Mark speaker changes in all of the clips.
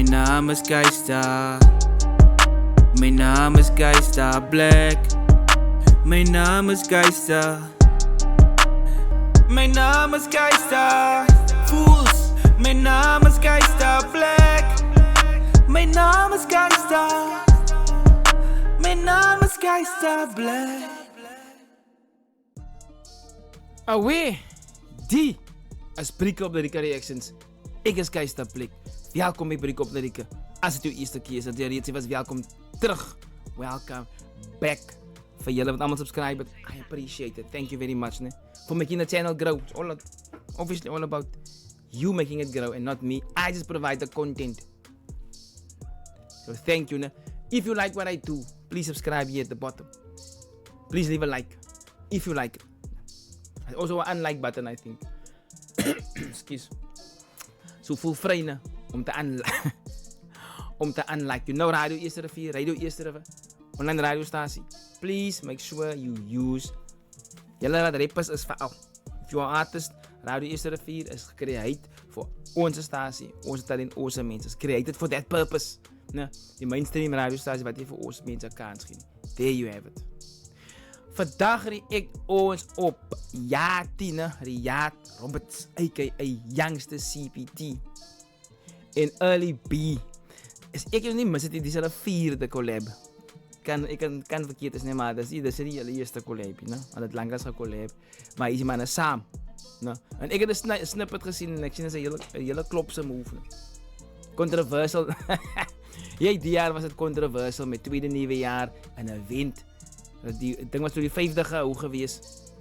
Speaker 1: naam is Geista. Mijn naam is Geista Black. Mijn naam is Geista. Mijn naam is Geista Fools. Mijn naam is Geista Black. Mijn naam is Geista. Mijn naam is Geista Black.
Speaker 2: Away, die is Briek op de Rika Reactions. Ik is Geista Black. Welkom bij Briek op de Rika. Als het uw eerste keer is dat je reeds was, welkom terug. Welcome back. For jullie wat allemaal subscriben, I appreciate it. Thank you very much. For making the channel grow. It's obviously all about you making it grow and not me. I just provide the content. So thank you. If you like what I do, please subscribe here at the bottom. Please leave a like if you like it. There's also an unlike button, I think. Excuse. So voel vrij om te unlike. Om te unlike. You know Radio Eerste Rivier, Radio Eerste Rivier, online radiostasie. Please make sure you use. Julle wat rappers is veral. If you are artist, Radio Eerste Rivier is gecreëerd voor onze stasie, onze talent, onze mensen. It's created for that purpose. Nee, die mainstream radiostasie wat hier voor ons mensen kans geven. There you have it. Vandaag react ons op Riyad Roberts, a.k.a. Youngster CPT. En Early B. Is ik niet mis het in diezelfde vierde collab. Ik kan verkeerd is, nee, maar dat is die eerste collab. Al het lang is een collab. Maar is maar samen. En ik heb een snippet gezien en ik zie een hele klopse move. Controversial. Die jaar was het controversial met tweede nieuwe jaar en een wind. Ik denk was toen die 50 hoog geweest.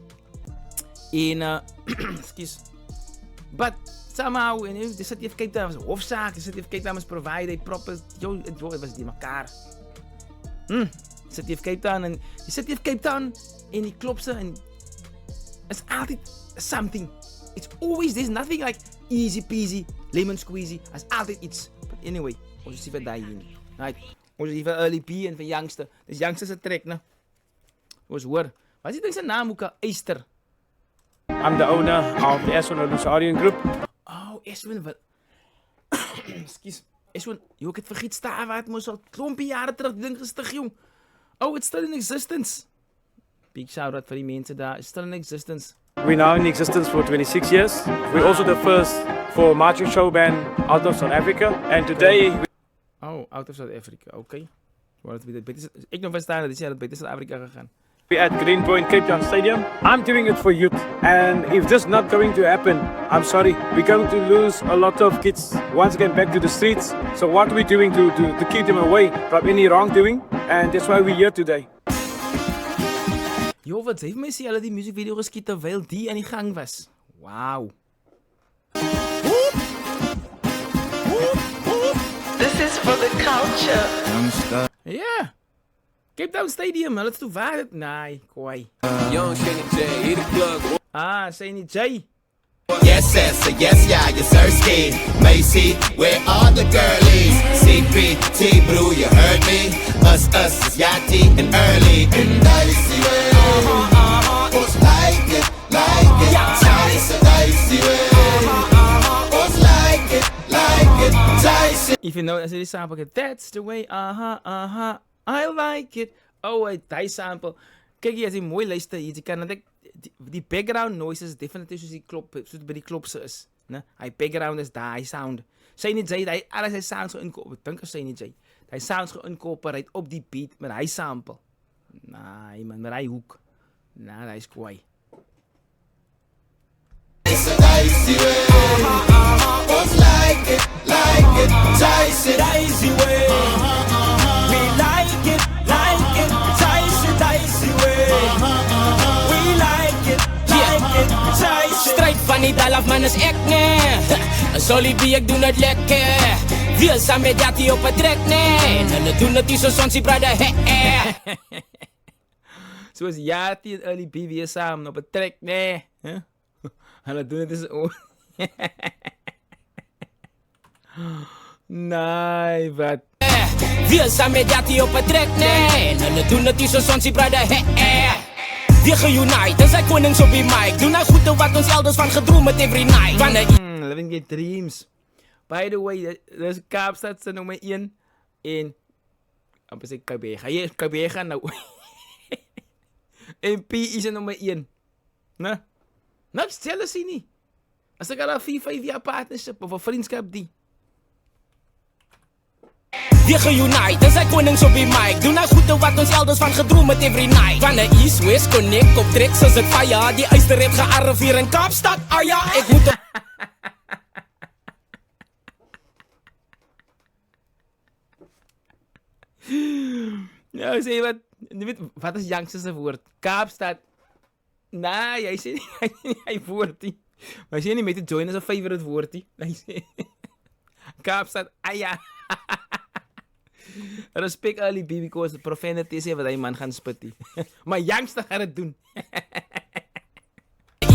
Speaker 2: En, excuse. But somehow, en je zit even kijken naar hofzaak, je zit even kijken naar provider, proper, het was die elkaar. Je zit even kijken aan en je zit even kijken aan en die klopt ze en het is altijd something. It's always, there's nothing like easy peasy, lemon squeezy, het is altijd iets. But anyway, ons is even daar hier. Right, ons is even Early P en van Youngster. Dus Youngster is een trek, ne? Ons hoor. Wat is zijn naam ook al? Easter.
Speaker 3: I'm the owner of the Eswin Olusarian Group.
Speaker 2: Oh, Eswin, wat? Excuse. Eswin, joh, ik het vergeet staan waar het moest al klompje jaren terug. Die ding is te jong. Oh, it's still in existence. Big shout out voor die mensen daar. It's still in existence.
Speaker 3: We're now in existence for 26 years. We're also the first for marching show band out of South Africa. And today...
Speaker 2: Oh, out of South Africa, oké. Ik nog verstaan dat is het beter South Africa gegaan.
Speaker 3: We're at Greenpoint Cape Town Stadium. I'm doing it for youth. And if this is not going to happen, I'm sorry. We're going to lose a lot of kids once again back to the streets. So what are we doing to keep them away from any wrongdoing? And that's why we're here today.
Speaker 2: Yo, wat heeft mensen alle die muziekvideo geschiet terwijl die aan die gang was? Wauw.
Speaker 4: This is for the culture.
Speaker 2: Ja. Cape Town Stadium, hulle is toe waar het? Nee, kooi.
Speaker 5: Young Shane J, he the plug.
Speaker 2: Ah, Shane J.
Speaker 6: Yes, yes, yes, yeah, yes, Sirski. Macy, where are the girlies? CPT, bro, you heard me? Us, is Yachty and Early. And Dicey, was like it, Dicey, was like it, Dicey.
Speaker 2: If you know, as it sample, that's the way, I like it. Oh, die sample. Kijk hier, as die mooi luister hier, je kan dat die background noise is definitief soos die klop, soos by die klopse is, né? Hy background is daai sound. Shane J, hy alles hy sounds geïncorporate. Dink as Shane J. Hy sounds geïncorporate op die beat met hy sample. Nee, man, met hy hoek. Nee, hy is kwaai.
Speaker 6: Was like it, Dicey,
Speaker 4: Dicey way. We like it, dicey way. We like it, dicey.
Speaker 7: Strijd van die dalaf man is ek nee. Sorry wie ek doen het lekker. Wil saam met Jati op het trek nee. En hulle doen het nie so sonsie brother he.
Speaker 2: Soos Jati en Early B weer saam op het trek nee. Hulle doen het is o. Nee, wat?
Speaker 7: Wil saam met Jati op het trek nee. En hulle doen het nie so sonsie brother he. Weer geunite, is hy konings op die mic. Doen nou goed wat ons elders van gedroom het every night.
Speaker 2: Living your dreams. By the way, dus Kaapstad is nummer 1. En, apa sih Kabega nou. En P is nummer 1. Nou, niks jealousy nie. As ek al 4-5 jaar partnership of 'n vriendskap die.
Speaker 7: Weer geunite, dis hy konings op die mic. Doen nou goed wat ons elders van gedroom het every night. Van 'n East West connect op trek soos dit fire. Die uister het gearriveer hier in Kaapstad. Ah ja, ek moet
Speaker 2: Ja, sê wat, wat is youngsters se woord? Kaapstad. Nee, jy sê nie hy woord nie. Maar jy sê nie met die join as 'n favorite woord nie. Hy sê Kaapstad. Ah ja. Respect Ali B because profanity sê wat hy man gaan spit nie. Maar youngster gaan dit doen.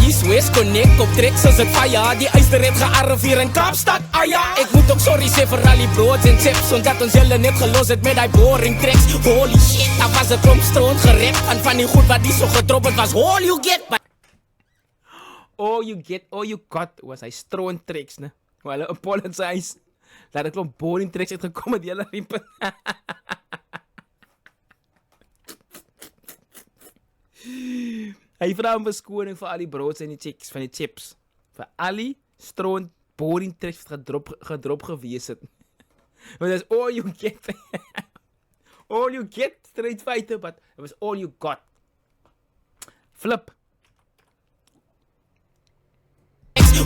Speaker 7: East West connect op trek soos dit fire. Die uister het gearriveer hier in Kaapstad. Ah ja, ek moet ook sorry sê vir al die broads en tips omdat ons julle net gelos het met die boring tracks. Holy shit, daar was 'n klomp stroond gerap en van die goed wat die so gedrop het was all you get.
Speaker 2: All you got was hy stroon tracks, ne? Maar hulle apologize. Laat 'n klomp boring tracks uitgekom het julle riep. Hy vra om verskoning vir al die broads en die chicks van die chips. Vir al die stroon boring tracks wat gedrop gewees het. Want that's all you get. All you get, straight fighter, but it was all you got. Flip.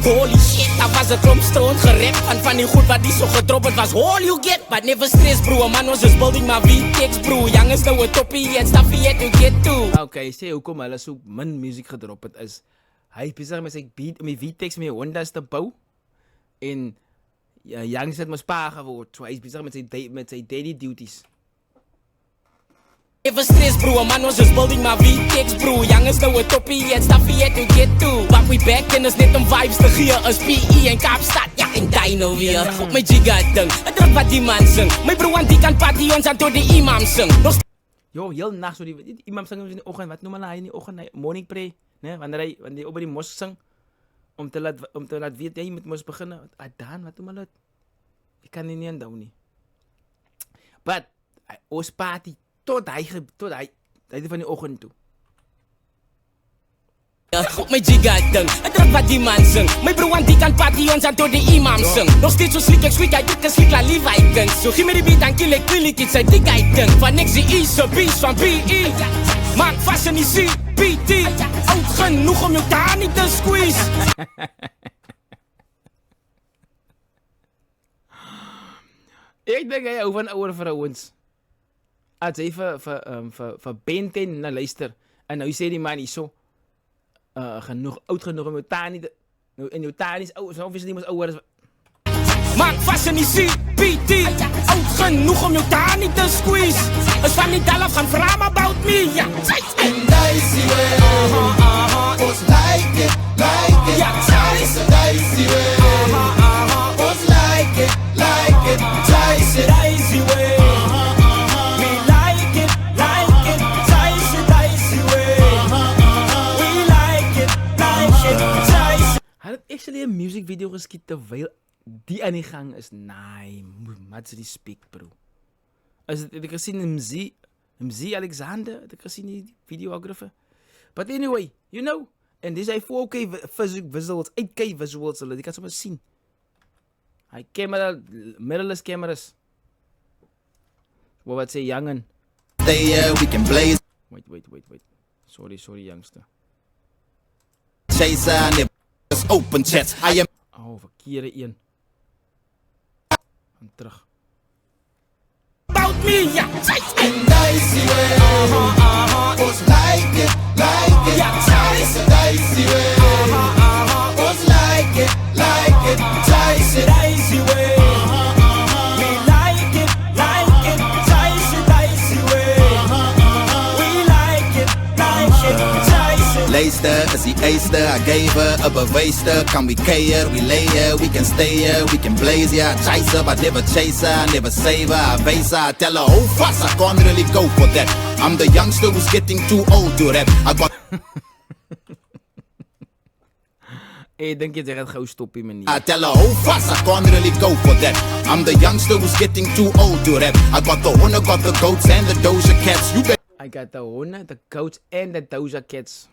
Speaker 7: Holy shit, daar was 'n klomp stroond gerap en van die goed wat die so gedrop het was all you get. But never stress bro, man was just building my V-Tex bro. Young is nou 'n toppie en stuff yet to get to.
Speaker 2: Okay, sê hoekom hulle so min musiek gedrop het is hy besig met sy beat om die V-Tex met Honda's te bou en ja, Young het mos pa geword. So hy is besig met sy daily duties.
Speaker 7: Never stress bro, man was just building my V-Tex bro. Young is nou 'n toppie en stuff yet to get to. But we back en is net om vibes te gee as PE en Kaapstad. Ja, en Dino weer. Op my jigga ding, 'n druk wat die man sing. My bro aan die kant party ons aan tot die imam sing.
Speaker 2: Jo, heel nag so die imam sing in die oggend. Wat noem hulle hy in die oggend? Morning prayer, né? Wanneer hy op by die mosque sing om te laat weet jy moet mos begin. Adan, wat noem hulle dit? Ek kan nie onthou nie. But ons party tot hy van die oggend toe.
Speaker 7: Op my jigga ding, 'n druk wat die man sing. My bro aan die kant party ons aan tot die imam sing. Nog steeds so sliek ek sweet, hy dit is la lief hy kind. So gee my die beat dan kill ek dit sy dik hy ding. Van niks die is so beast van PE. Maak vas in die CPT. Oud genoeg om jou daar nie te squeeze.
Speaker 2: Ek dink hy hou van ouer vrouens. As hy vir Ben 10 na luister en nou sê die man hierso oud genoeg om jou tannie nou en jou tannie is ou, so obviously mos ouer as
Speaker 7: Maak vas in die CPT. Oud genoeg om jou daar nie te squeeze. Is van die dal af gaan vra about me. Ja,
Speaker 6: And dicey way. Us like it.
Speaker 7: ja,
Speaker 6: Dicey way. Us like it. Dicey.
Speaker 7: dicey way. We like it, dicey way. We like it, dicey.
Speaker 2: Hy het actually 'n music video geskiet terwyl die aan die gang is. Nee, much respect bro. As het ek gesien MZ Alexander, het ek gesien die videographer. But anyway, you know, en dis hy 4K visuals, 8K visuals, hulle, die kan sommer sien. Hy camera, mirrorless cameras. Wat sê Youngen?
Speaker 6: Stay here, we can blaze.
Speaker 2: Wait. Sorry youngster.
Speaker 6: Chaser, never just open chats. I am
Speaker 2: Oh, verkeerde een. Gaan terug.
Speaker 7: About me, ja,
Speaker 6: in dicey way. Us like it.
Speaker 7: ja,
Speaker 6: Dicey way. Us like it. Dicey.
Speaker 7: dicey way. We like it, dicey way. We like it, dicey.
Speaker 6: Leester is die eiste, I gave her a bewijster. Kan we care, we lay here, we can stay here, we can blaze, yeah. Chaser, but never chaser, never save her. I face her, I tell her, hold fast, I can't really go for that. I'm the youngster who's getting too old to rap. I got
Speaker 2: Hey, dink jy jy gaan gou stop die
Speaker 6: I
Speaker 2: manier?
Speaker 6: tell her, oh fast, I can't really go for that. I'm the youngster who's getting too old to rap. I got the honor, got the goats and the Doja Cats. You better
Speaker 2: I got the honde, the goats en the Doja Cats.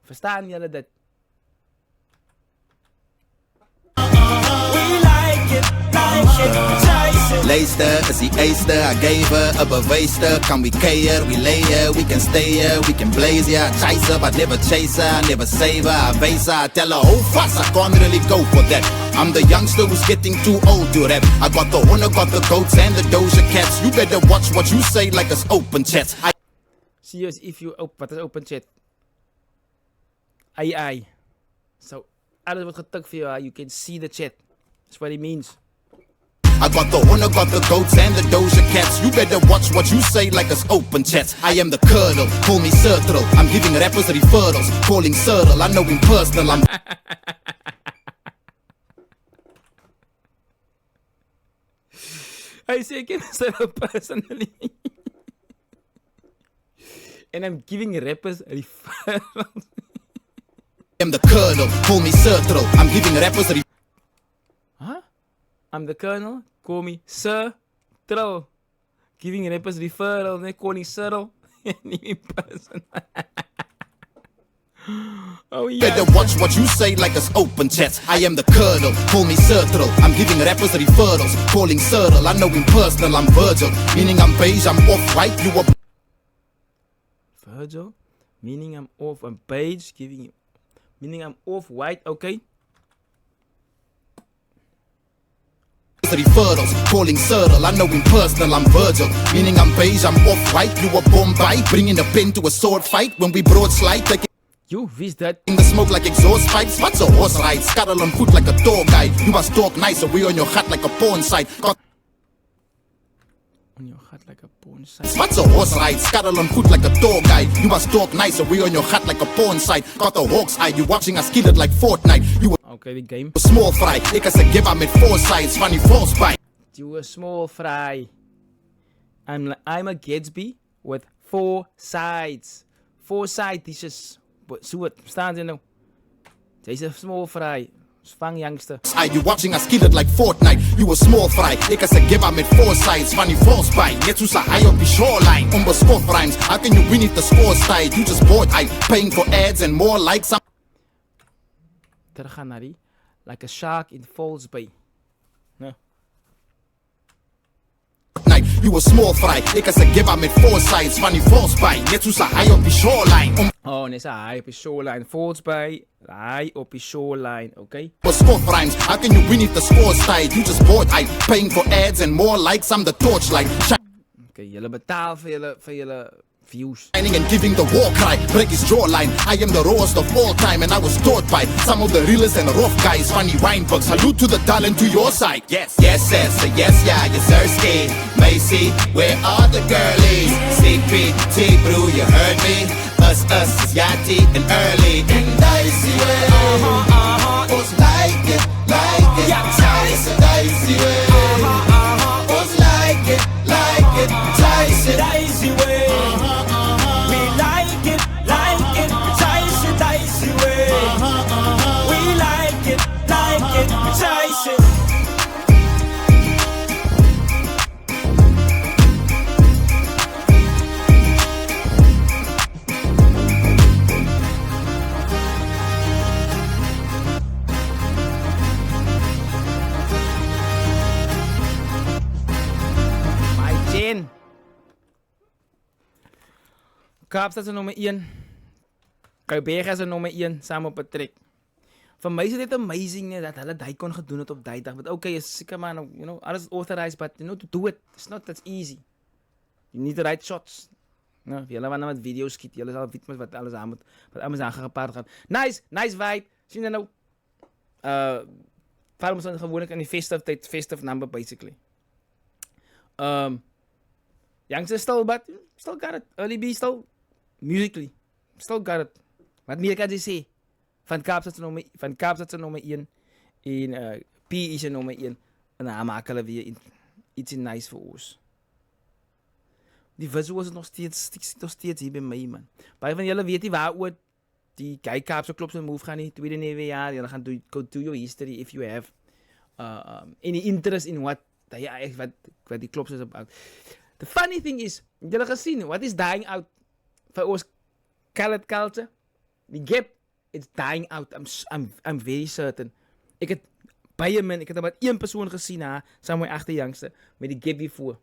Speaker 2: Verstaan julle dit?
Speaker 6: Leicester, is die Easter. I gave her a beweister. Can we care? We lay her, we can stay here, we can blaze her. Chase her, but never chase her. I never save her, I base her. I tell her, oh fast, I can't really go for that. I'm the youngster who's getting too old to rap. I got the honor, got the goats and the Doja Cats. You better watch what you say like it's open chats.
Speaker 2: Serious, if you wat is open chat? AI. So, alles wat getik vir jou, you can see the chat. That's what it means.
Speaker 6: I got the honor, got the goats and the Doja Cats. You better watch what you say like it's open chats. I am the colonel, call me Sir Thrill. I'm giving rappers referrals, calling Cyril. I know him personal, I'm
Speaker 2: I say, can I personally? And I'm giving rappers referrals.
Speaker 6: am the colonel, call me Sir Thrill. I'm giving rappers
Speaker 2: Huh? I'm the colonel, call me Sir Thrill. Giving rappers referrals, they calling Cyril. Nie in person. Oh yeah.
Speaker 6: better watch what you say like it's open chats. I am the colonel, call me Sir Thrill. I'm giving rappers referrals, calling Cyril. I know him personal, I'm Virgil. Meaning I'm beige, I'm off-white, you are
Speaker 2: Virgil, meaning I'm off on page, giving you, meaning I'm off white, okay?
Speaker 6: referrals, calling Cyril. I know him personal, I'm Virgil. Meaning I'm beige, I'm off-white, you were Bombay. Bringing a pen to a sword fight when we broad slide. Taking
Speaker 2: You, wie's dat?
Speaker 6: the smoke like exhaust pipes. What's a horse ride? Scuttle on foot like a tour guide. You must talk nice or we on your hat like a porn site. Got
Speaker 2: On your hat like a porn site.
Speaker 6: What's a horse ride? Scuttle on foot like a tour guide. You must talk nice or we on your hat like a porn site. Got the hawk's eye, you watching us kill it like Fortnite. You
Speaker 2: Okay, the game.
Speaker 6: a small fry. Ik as a give I'm at four sides. Funny false bite.
Speaker 2: You a small fry. I'm a Gatsby with 4 sides. 4 side dishes. So wat, staan ze nou? Jy's a small fry. Vang youngster.
Speaker 6: Eye, you watching us kill it like Fortnite. You a small fry. Ik as a give I'm at four sides. Funny false bite. Net soos a high op die shoreline. Onbespoord rhymes. How can you win if the score's tied? You just bought I paying for ads and more likes.
Speaker 2: Terug gaan na die. Like a shark in Falls Bay. No.
Speaker 6: Night, you a small fry. Ik as a give I'm at four sides. Funny false bite. Net soos a high op die shoreline.
Speaker 2: Oh, nee, sa high op die shoreline. Falls Bay. High op die shoreline, okay?
Speaker 6: Sport rhymes. How can you win if the score's tied? You just bought I paying for ads and more likes. I'm the torchlight.
Speaker 2: Okay, julle betaal vir julle views.
Speaker 6: Shining and giving the war cry, break his jawline. I am the rawest of all time, and I was taught by some of the realest and rough guys. Funny Weinberg, salute to the talent to your side. Yes, yes, yes, yes, yeah, yes, Sirski. Macy, where are the girlies? CPT, bro, you heard me. Us, Yachty, and early. And dicey way. Was like it, Tyson, dicey way. Was like it, Tyson,
Speaker 4: Dicey way. We like it, Tyson, dicey way. We like it, Tyson.
Speaker 2: My Jen. Kaapstad is nummer 1. Kuiberg is nummer 1 samen op 'n trek. Vir my is dit amazing dat hulle dit kon gedoen het op daai dag. But okay, is seker maar you know, alles authorized, but you know to do it, it's not that easy. You need the right shots. Nou, julle wat nou met video's skiet, julle sal weet wat alles aan moet, wat alles aan gepaard gaan. Nice vibe. Sien jy nou? Waarom ons gewoonlik in die festive number basically. Youngster still, but still got it. Early B still musically still got it. Wat meer kan jy sê? Van Kaapstad se nummer 1 en P is se nummer 1 en dan maak hulle weer iets nice vir ons. Die visuals is nog steeds hier by my man. Baie van julle weet nie waaroor die Guy Kaapse Klopse move gaan nie, tweede 9 jaar, dan gaan go to your history if you have any interest in what die Klopse is about. The funny thing is, julle gesien, what is dying out vir ons colored culture? Die gap, it's dying out. I'm very certain. Ek het baie min, ek het maar een persoon gesien, saam met my agter jongste, met die gap hiervoor.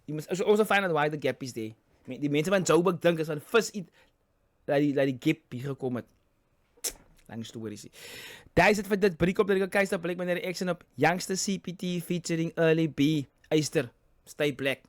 Speaker 2: You must also find out why the gap is there. Die mense van Joburg dink is van vis eet, dat die gap hier gekom het. Lang story sê. Daar is het vir dit breek op dat ek Keister Blik met 'n reaction op youngster CPT featuring Early B, Eyster, Stay Black.